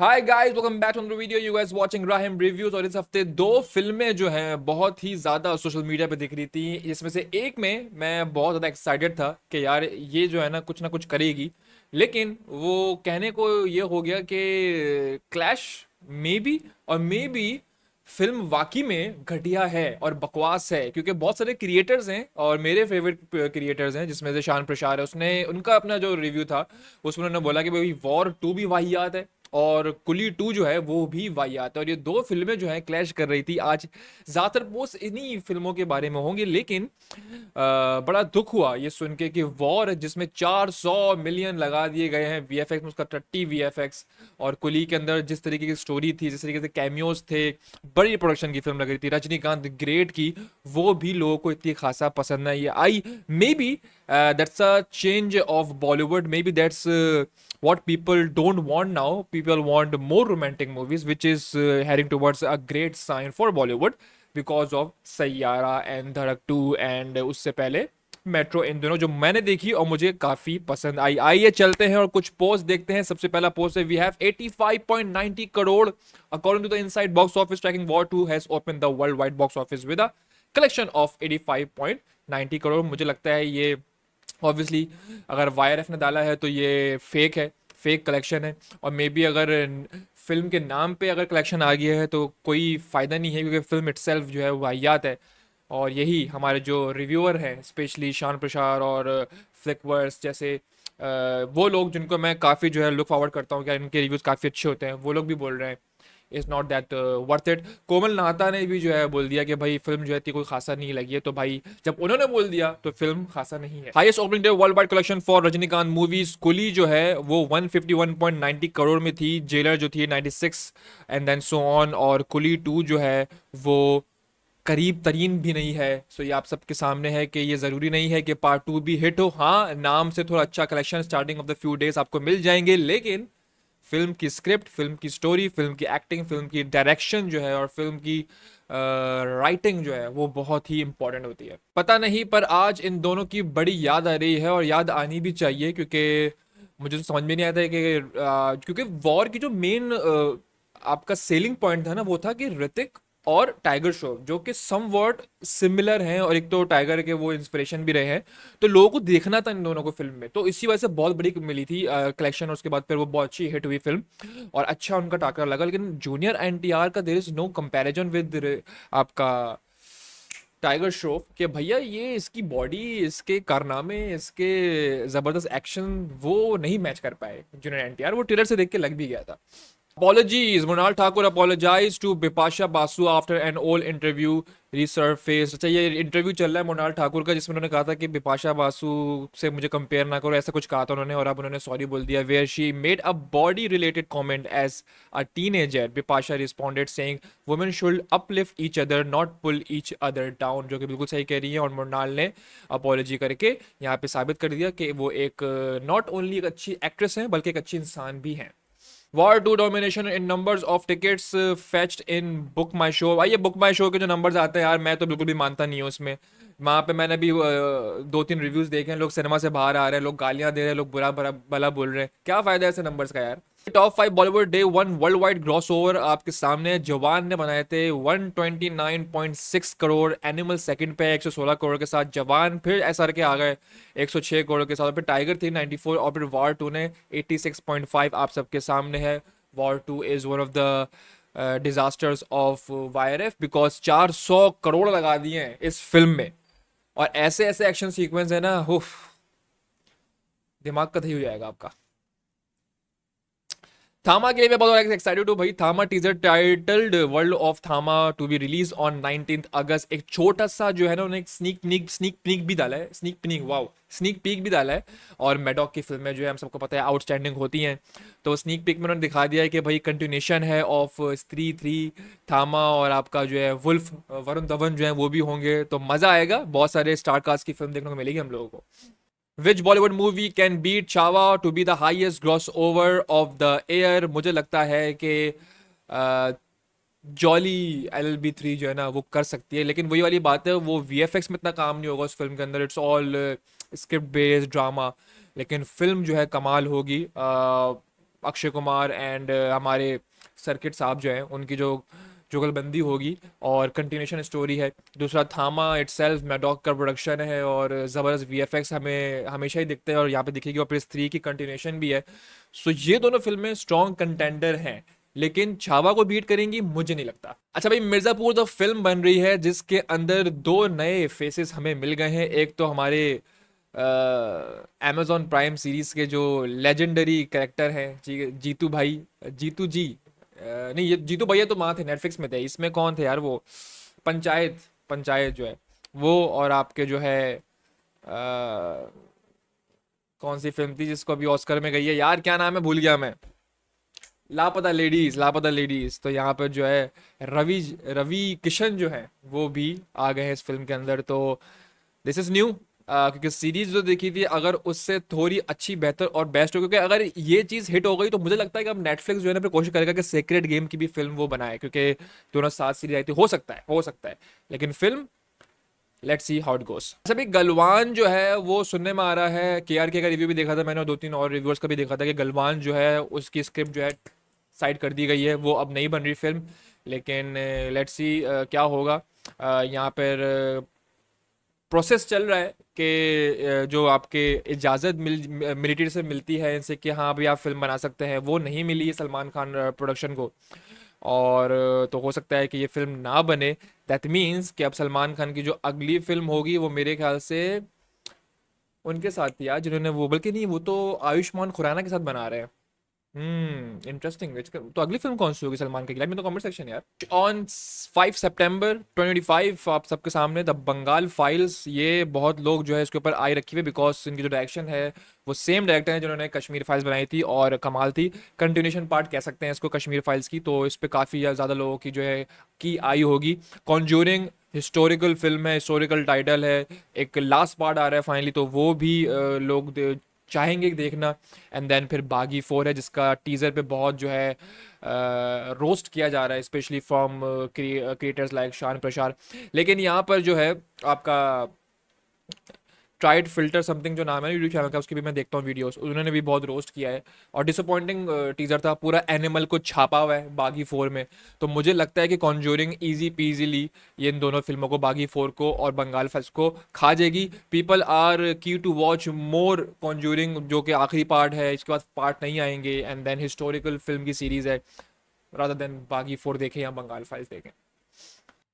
Hi guys, welcome back to the video. You guys watching Rahim reviews. और इस हफ्ते दो फिल्में जो हैं बहुत ही ज़्यादा सोशल मीडिया पे दिख रही थी। इसमें से एक में मैं बहुत ज़्यादा एक्साइटेड था कि यार ये जो है ना कुछ करेगी, लेकिन वो कहने को ये हो गया कि क्लैश मे बी, और मे बी फिल्म वाकई में घटिया है और बकवास है, क्योंकि बहुत सारे क्रिएटर्स हैं और मेरे फेवरेट क्रिएटर्स हैं जिसमें से शान प्रशार है। उसने उनका अपना जो रिव्यू था उसमें उन्होंने बोला कि भाई वॉर 2 भी वाहियात है और कुली 2 जो है वो भी वाहियात है। और ये दो फिल्में जो है क्लैश कर रही थी। आज ज़्यादातर पोस्ट इन्हीं फिल्मों के बारे में होंगे, लेकिन बड़ा दुख हुआ ये सुन के कि वॉर जिसमें 400 मिलियन लगा दिए गए हैं वीएफएक्स में, उसका 30 वीएफएक्स, और कुली के अंदर जिस तरीके की स्टोरी थी, जिस तरीके से कैमियोज थे, बड़ी प्रोडक्शन की फिल्म लग रही थी, रजनीकांत ग्रेट की, वो भी लोगों को इतनी खासा पसंद नहीं आई। Maybe that's a change of Bollywood, maybe that's what people don't want now. People want more romantic movies, which is heading towards a great sign for Bollywood because of Saiyaara and धड़क 2 and उससे पहले metro. इन दोनों जो मैंने देखी और मुझे काफी पसंद आई। आइए चलते हैं और कुछ पोस्ट देखते हैं। सबसे पहला पोस्ट है, we have 85.90 crore according to the inside box office tracking. War 2 has open the world wide box office with a collection of 85.90 crore. मुझे लगता है ये ऑब्वियसली अगर वाईआरएफ ने डाला है तो ये फेक है, फेक कलेक्शन है। और मे बी अगर फिल्म के नाम पे अगर कलेक्शन आ गया है तो कोई फ़ायदा नहीं है, क्योंकि फिल्म इटसेल्फ जो है वो वाहियात है। और यही हमारे जो रिव्यूअर हैं, स्पेशली शान प्रसार और फ्लिकवर्स जैसे वो लोग जिनको मैं काफ़ी जो है लुक फॉरवर्ड करता हूँ कि इनके रिव्यूज़ काफ़ी अच्छे होते हैं, वो लोग भी बोल रहे हैं is not that worth it. Komal Nahata ने भी जो है बोल दिया कि भाई फिल्म जो है इतनी कोई खासा नहीं लगी है। तो भाई जब उन्होंने बोल दिया तो फिल्म खासा नहीं है। Highest opening day worldwide collection for Rajinikanth movies, Coolie जो है वो 151.90 करोड़ में थी, जेलर जो थी 96, एंड देन सो ऑन। और कुली 2 जो है वो करीब तरीन भी नहीं है। सो ये आप सबके सामने है कि ये ज़रूरी नहीं है कि पार्ट 2 भी हिट हो। हाँ, नाम से थोड़ा अच्छा collection starting of the few days आपको मिल जाएंगे, लेकिन फिल्म की स्क्रिप्ट, फिल्म की स्टोरी, फिल्म की एक्टिंग, फिल्म की डायरेक्शन जो है और फिल्म की राइटिंग जो है वो बहुत ही इंपॉर्टेंट होती है। पता नहीं, पर आज इन दोनों की बड़ी याद आ रही है और याद आनी भी चाहिए, क्योंकि मुझे तो समझ में नहीं आता है कि क्योंकि वॉर की जो मेन आपका सेलिंग पॉइंट था ना, वो था कि ऋतिक और टाइगर श्रॉफ जो कि समवॉट सिमिलर हैं, और एक तो टाइगर के वो इंस्पिरेशन भी रहे हैं, तो लोगों को देखना था इन दोनों को फिल्म में। तो इसी वजह से बहुत बड़ी मिली थी कलेक्शन, और उसके बाद फिर वो बहुत अच्छी हिट हुई फिल्म और अच्छा उनका टाकरा लगा। लेकिन जूनियर एनटीआर का there is no comparison with आपका टाइगर श्रॉफ, कि भैया ये इसकी बॉडी, इसके कारनामे, इसके जबरदस्त एक्शन वो नहीं मैच कर पाए जूनियर एनटीआर। वो ट्रेलर से देख के लग भी गया था। Apologies, Mronal Thakur apologized to Bipasha Basu after an old interview resurfaced। अच्छा, ये इंटरव्यू चल रहा है मोनाल ठाकुर का, जिसमें उन्होंने कहा था कि बिपाशा बासु से मुझे कंपेयर ना करो, ऐसा कुछ कहा था उन्होंने, और अब उन्होंने सॉरी बोल दिया। Where she made a body related comment as a teenager, Bipasha responded saying women should uplift each other not pull each other down, जो कि बिल्कुल सही कह रही है। और मोनाल ने अपॉलोजी करके यहाँ पे साबित कर दिया कि वो एक नॉट ओनली एक अच्छी एक्ट्रेस हैं बल्कि एक अच्छी इंसान भी हैं। War 2 domination in numbers of tickets fetched in book my show. भाई ये बुक माई शो के जो नंबर्स आते हैं यार, मैं तो बिल्कुल भी मानता नहीं हूँ उसमें। वहाँ पे मैंने भी 2-3 रिव्यूज देखे हैं, लोग सिनेमा से बाहर आ रहे हैं, लोग गालियां दे रहे हैं, लोग बुरा भला भला बोल रहे हैं। क्या फायदा है ऐसे नंबर्स का यार। Top 5 Bollywood day 1 world wide gross over आपके सामने। जवान ने बनाए थे 129.6 करोड़, एनिमल सेकंड पे 116 करोड़ के साथ, जवान फिर एसआर के आ गए 106 करोड़ के साथ, और फिर टाइगर थी 94, और फिर वॉर 2 ने 86.5 आप सबके सामने है। War 2 is one of the disasters of YRF, because 400 crore लगा दिए हैं इस फिल्म में, और ऐसे ऐसे एक्शन सीक्वेंस है ना, हुफ, दिमाग का दही हो जाएगा आपका। थामा के लिए मैं बहुत एक्साइटेड हूँ भाई। थामा टीजर टाइटल्ड वर्ल्ड ऑफ थामा टू बी रिलीज ऑन 19 अगस्त। एक छोटा सा जो है ना, उन्होंने एक स्नीक पीक भी डाला है, स्नीक पीक भी डाला है। और मेडॉक की फिल्में जो है हम सबको पता है आउटस्टैंडिंग होती हैं, तो स्नीक पीक में उन्होंने दिखा दिया है कि भाई कंटिन्यूशन है ऑफ स्त्री 3 थामा, और आपका जो है वुल्फ वरुण धवन जो है वो भी होंगे, तो मजा आएगा। बहुत सारे स्टार कास्ट की फिल्म देखने को मिलेगी हम लोगों को। Which Bollywood movie can beat Chhaava to be the highest gross over of the year? मुझे लगता है कि जॉली LLB 3 जो है ना वो कर सकती है, लेकिन वही वाली बात है, वो VFX में इतना काम नहीं होगा उस फिल्म के अंदर, it's all script based drama. लेकिन फिल्म जो है कमाल होगी। अक्षय कुमार एंड हमारे सर्किट साहब जो हैं उनकी जो जुगलबंदी होगी और कंटिन्यूशन स्टोरी है। दूसरा थामा इटसेल्फ मैडॉक का प्रोडक्शन है और ज़बरदस्त वीएफएक्स हमें हमेशा ही दिखते हैं और यहाँ पे दिखेगी, और प्रेस 3 की कंटिन्यूशन भी है। सो ये दोनों फिल्में स्ट्रॉन्ग कंटेंडर हैं, लेकिन छावा को बीट करेंगी मुझे नहीं लगता। अच्छा भाई, मिर्जापुर द फिल्म बन रही है जिसके अंदर दो नए फेसेस हमें मिल गए हैं। एक तो हमारे अमेजॉन प्राइम सीरीज के जो लेजेंडरी कैरेक्टर हैं जीतू भाई, जीतू जी, नहीं ये जीतू भैया तो वहाँ थे नेटफ्लिक्स में थे, इसमें कौन थे यार वो, पंचायत, पंचायत जो है वो, और आपके जो है कौन सी फिल्म थी जिसको अभी ऑस्कर में गई है यार, क्या नाम है भूल गया मैं, लापता लेडीज, लापता लेडीज। तो यहाँ पर जो है रवि रवि किशन जो है वो भी आ गए हैं इस फिल्म के अंदर। तो दिस इज न्यू, क्योंकि सीरीज जो देखी थी अगर उससे थोड़ी अच्छी बेहतर और बेस्ट हो, क्योंकि अगर ये चीज़ हिट हो गई तो मुझे लगता है कि अब नेटफ्लिक्स जो है ना फिर कोशिश करेगा कि सेक्रेट गेम की भी फिल्म वो बनाए, क्योंकि दोनों साथ सीरीज आई थी, हो सकता है, हो सकता है, लेकिन film let's see how it goes. अच्छा भाई, गलवान जो है वो सुनने में आ रहा है, केआरके का रिव्यू भी देखा था मैंने और दो तीन और रिव्यूअर्स का भी देखा था कि गलवान जो है उसकी स्क्रिप्ट जो है साइड कर दी गई है, वो अब नहीं बन रही फिल्म। लेकिन लेट्स सी क्या होगा। यहाँ पर प्रोसेस चल रहा है कि जो आपके इजाज़त मिलिट्री से मिलती है इनसे कि हाँ अभी आप फिल्म बना सकते हैं, वो नहीं मिली है सलमान खान प्रोडक्शन को। और तो हो सकता है कि ये फिल्म ना बने। दैट मीन्स कि अब सलमान खान की जो अगली फिल्म होगी वो मेरे ख्याल से उनके साथ थी यार जिन्होंने वो, बल्कि नहीं वो तो आयुष्मान खुराना के साथ बना रहे हैं। इंटरेस्टिंग। तो अगली फिल्म कौन सी होगी सलमान की, में तो कमेंट सेक्शन यार। ऑन 5 सितंबर 2025 आप सबके सामने द बंगाल फाइल्स, ये बहुत लोग जो है इसके ऊपर आई रखी हुई बिकॉज इनकी जो डायरेक्शन है वो सेम डायरेक्टर है जिन्होंने कश्मीर फाइल्स बनाई थी और कमाल थी। कंटिन्यूशन पार्ट कह सकते हैं इसको कश्मीर फाइल्स की, तो इस पर काफ़ी ज़्यादा लोगों की जो है की आई होगी। कॉन्ज्यूरिंग हिस्टोरिकल फिल्म है, हिस्टोरिकल टाइटल है, एक लास्ट पार्ट आ रहा है फाइनली, तो वो भी लोग चाहेंगे देखना। एंड देन फिर बागी 4 है जिसका टीज़र पे बहुत जो है रोस्ट किया जा रहा है, स्पेशली फ्रॉम क्रिएटर्स लाइक शान प्रशार। लेकिन यहाँ पर जो है आपका ट्राइड फिल्टर समथिंग जो नाम है यूट्यूब चैनल का, उसकी भी मैं देखता हूँ वीडियोस, उन्होंने भी बहुत रोस्ट किया है और डिसअपॉइंटिंग टीजर था, पूरा एनिमल को छापा हुआ है बागी 4 में। तो मुझे लगता है कि कॉन्ज्यूरिंग इजी पीजीली ये इन दोनों फिल्मों को, बागी 4 को और बंगाल फाइल्स को खा जाएगी। पीपल आर की टू वॉच मोर कॉन्ज्यूरिंग जो कि आखिरी पार्ट है, इसके बाद पार्ट नहीं आएंगे, एंड देन हिस्टोरिकल फिल्म की सीरीज है, रादर देन बागी 4 देखें या बंगाल फाइल्स देखें।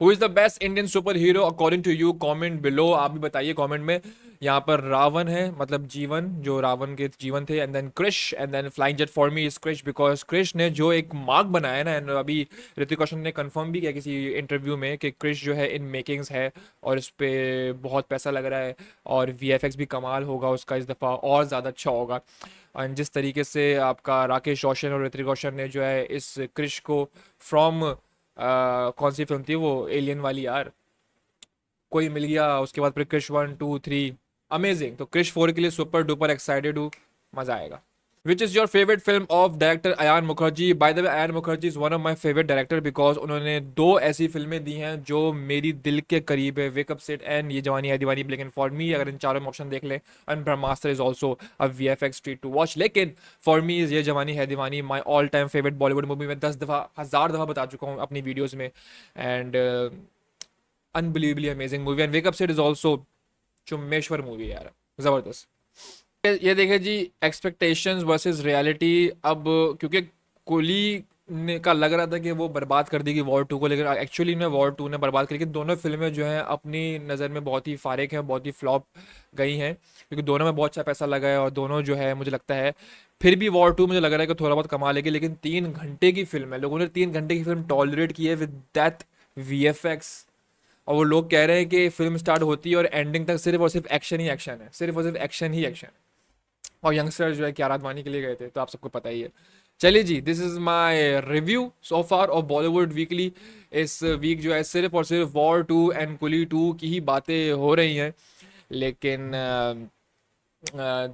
Who is the best Indian super hero according to you, comment below, आप भी बताइए कमेंट में। यहाँ पर रावण है, मतलब जीवन, जो रावण के जीवन थे, and then Krrish, and then flying jet for me is Krrish because Krrish ने जो एक मार्क बनाया ना, एंड अभी ऋतिक रोशन ने कंफर्म भी किया किसी इंटरव्यू में कि क्रिश जो है इन मेकिंग्स है और इस पर बहुत पैसा लग रहा है और वीएफएक्स भी कमाल होगा उसका, इस दफ़ा और ज़्यादा अच्छा होगा। एंड जिस तरीके से आपका राकेश रोशन और ऋतिक रोशन ने जो है इस क्रिश को फ्रॉम कौन सी फिल्म थी वो एलियन वाली यार, कोई मिल गया, उसके बाद फिर क्रिश 1 2 3, अमेजिंग। तो क्रिश 4 के लिए सुपर डुपर एक्साइटेड हूँ, मजा आएगा। Which is your favourite film of director Ayan Mukerji? By the way Ayan Mukerji is one of my favourite director because उन्होंने दो ऐसी फिल्में दी हैं जो मेरी दिल के करीब है, वेकअप सेट एंड ये जवानी है दीवानी। लेकिन फॉर मी अगर इन चारों में ऑप्शन देख लें, and Brahmastra is also a VFX treat to watch, लेकिन for me is Yeh Jawaani Hai Deewani my all time favourite Bollywood movie. मैं 10 दफ़ा 1000 दफ़ा बता चुका हूँ अपनी वीडियोज़ में, and unbelievably amazing movie. And wake up Sid is also चुम्बेश्वर मूवी यार, ज़बरदस्त। ये देखे जी, एक्सपेक्टेशंस वर्सेस रियलिटी। अब क्योंकि कोहली ने का लग रहा था कि वो बर्बाद कर देगी वॉर 2 को, लेकिन एक्चुअली में वॉर 2 ने बर्बाद करी कि दोनों फिल्में जो हैं अपनी नज़र में बहुत ही फारिग हैं, बहुत ही फ्लॉप गई हैं, क्योंकि दोनों में बहुत अच्छा पैसा लगा है और दोनों जो है मुझे लगता है फिर भी वॉर 2 मुझे लग रहा है कि थोड़ा बहुत कमा लेगी। लेकिन 3 घंटे की फिल्म है, लोगों ने 3 घंटे की फिल्म टॉलरेट की है विद दैट VFX, और वो लोग कह रहे हैं कि फिल्म स्टार्ट होती है और एंडिंग तक सिर्फ और सिर्फ एक्शन ही एक्शन है, सिर्फ और सिर्फ एक्शन ही एक्शन। और यंगस्टर जो है कियारा आडवाणी के लिए गए थे, तो आप सबको पता ही है। चलिए जी, this is my review so far of Bollywood weekly. इस वीक जो है सिर्फ और सिर्फ वॉर 2 एंड कुली 2 की ही बातें हो रही हैं, लेकिन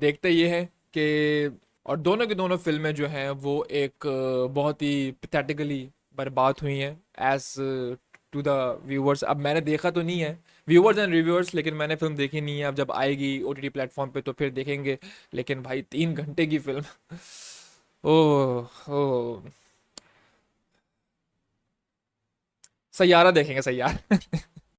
देखते ये हैं कि और दोनों की दोनों फिल्में जो हैं वो एक बहुत ही पैथेटिकली बर्बाद हुई हैं एज टू द व्यूअर्स। अब मैंने देखा तो नहीं है, व्यूअर्स एंड रिव्यूअर्स, लेकिन मैंने फिल्म देखी नहीं है। अब जब आएगी OTT प्लेटफॉर्म पे तो फिर देखेंगे, लेकिन भाई 3 घंटे की फिल्म ओह ओह। सैयारा देखेंगे, सैयारा।